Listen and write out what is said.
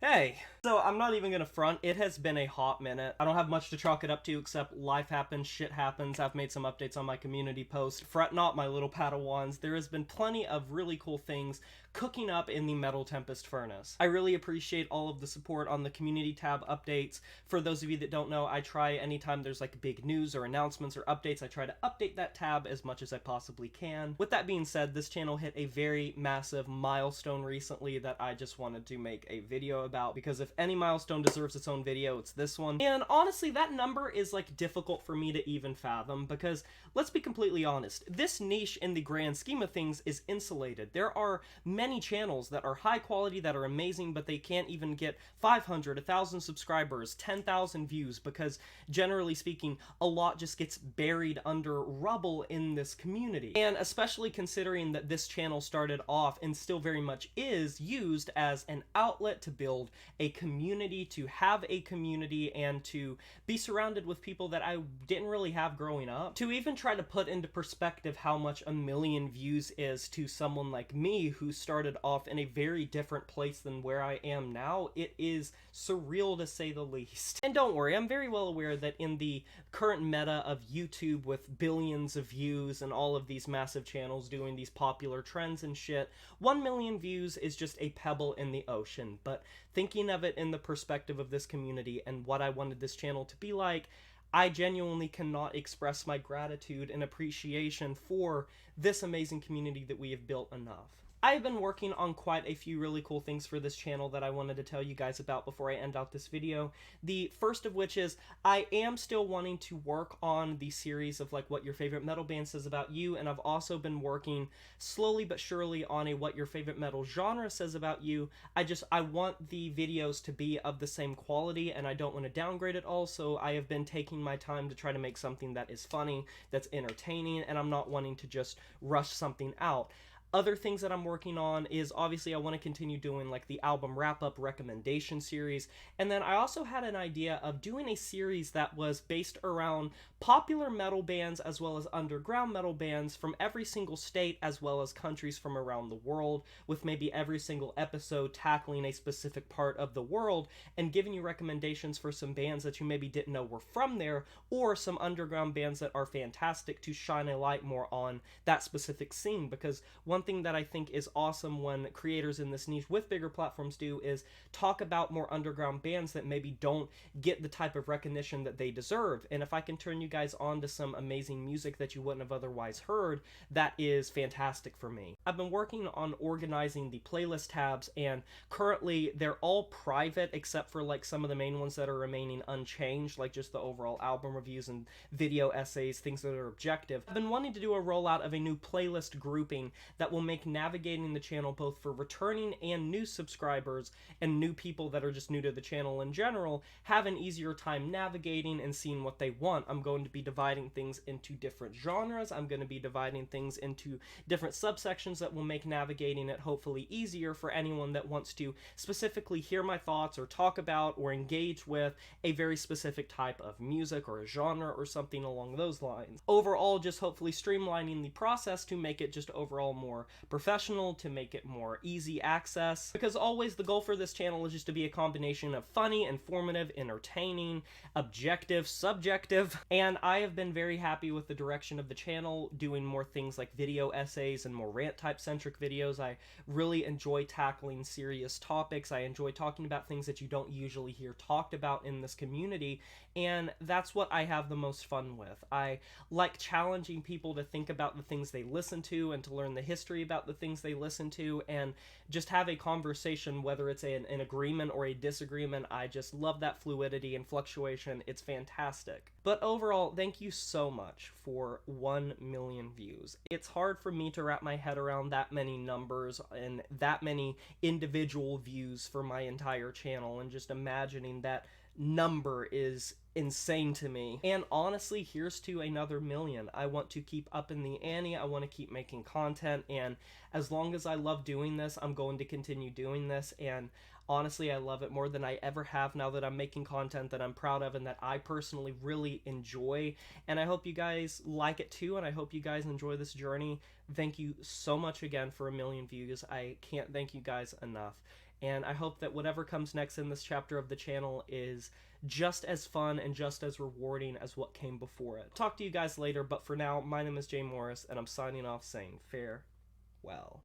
Hey, so I'm not even gonna front, it has been a hot minute. I don't have much to chalk it up to except life happens, shit happens. I've made some updates on my community post. Fret not, my little Padawans, there has been plenty of really cool things cooking up in the Metal Tempest furnace. I really appreciate all of the support on the community tab updates. For those of you that don't know, I try anytime there's like big news or announcements or updates, I try to update that tab as much as I possibly can. With that being said, this channel hit a very massive milestone recently that I just wanted to make a video about, because if any milestone deserves its own video, it's this one. And honestly, that number is like difficult for me to even fathom, because let's be completely honest, this niche in the grand scheme of things is insulated. There are many channels that are high quality, that are amazing, but they can't even get 500, 1,000 subscribers, 10,000 views, because generally speaking, a lot just gets buried under rubble in this community. And especially considering that this channel started off and still very much is used as an outlet to build a community, to have a community, and to be surrounded with people that I didn't really have growing up. To even try to put into perspective how much 1,000,000 views is to someone like me who started off in a very different place than where I am now, it is surreal to say the least. And don't worry, I'm very well aware that in the current meta of YouTube with billions of views and all of these massive channels doing these popular trends and shit, 1,000,000 views is just a pebble in the ocean. But thinking of it in the perspective of this community and what I wanted this channel to be like, I genuinely cannot express my gratitude and appreciation for this amazing community that we have built enough. I've been working on quite a few really cool things for this channel that I wanted to tell you guys about before I end out this video. The first of which is I am still wanting to work on the series of like what your favorite metal band says about you, and I've also been working slowly but surely on a what your favorite metal genre says about you. I want the videos to be of the same quality, and I don't want to downgrade it all, so I have been taking my time to try to make something that is funny, that's entertaining, and I'm not wanting to just rush something out. Other things that I'm working on is obviously I want to continue doing like the album wrap-up recommendation series, and then I also had an idea of doing a series that was based around popular metal bands as well as underground metal bands from every single state as well as countries from around the world, with maybe every single episode tackling a specific part of the world and giving you recommendations for some bands that you maybe didn't know were from there, or some underground bands that are fantastic to shine a light more on that specific scene. Because one thing that I think is awesome when creators in this niche with bigger platforms do is talk about more underground bands that maybe don't get the type of recognition that they deserve. And if I can turn you guys on to some amazing music that you wouldn't have otherwise heard, that is fantastic for me. I've been working on organizing the playlist tabs, and currently they're all private except for like some of the main ones that are remaining unchanged, like just the overall album reviews and video essays, things that are objective. I've been wanting to do a rollout of a new playlist grouping that will make navigating the channel both for returning and new subscribers and new people that are just new to the channel in general have an easier time navigating and seeing what they want. I'm going to be dividing things into different genres. I'm going to be dividing things into different subsections that will make navigating it hopefully easier for anyone that wants to specifically hear my thoughts or talk about or engage with a very specific type of music or a genre or something along those lines. Overall, just hopefully streamlining the process to make it just overall more professional, to make it more easy access, because always the goal for this channel is just to be a combination of funny, informative, entertaining, objective, subjective, and I have been very happy with the direction of the channel, doing more things like video essays and more rant type centric videos. I really enjoy tackling serious topics. I enjoy talking about things that you don't usually hear talked about in this community, and that's what I have the most fun with. I like challenging people to think about the things they listen to and to learn the history about the things they listen to and just have a conversation, whether it's an agreement or a disagreement. I just love that fluidity and fluctuation. It's fantastic. But overall, thank you so much for 1,000,000 views. It's hard for me to wrap my head around that many numbers and that many individual views for my entire channel, and just imagining that number is insane to me. And honestly, here's to another million. I want to keep up in the ante. I want to keep making content, and as long as I love doing this, I'm going to continue doing this. And honestly, I love it more than I ever have now that I'm making content that I'm proud of and that I personally really enjoy. And I hope you guys like it too, and I hope you guys enjoy this journey. Thank you so much again for 1,000,000 views. I can't thank you guys enough. and I hope that whatever comes next in this chapter of the channel is just as fun and just as rewarding as what came before it. Talk to you guys later, but for now, my name is Jay Morris, and I'm signing off saying farewell.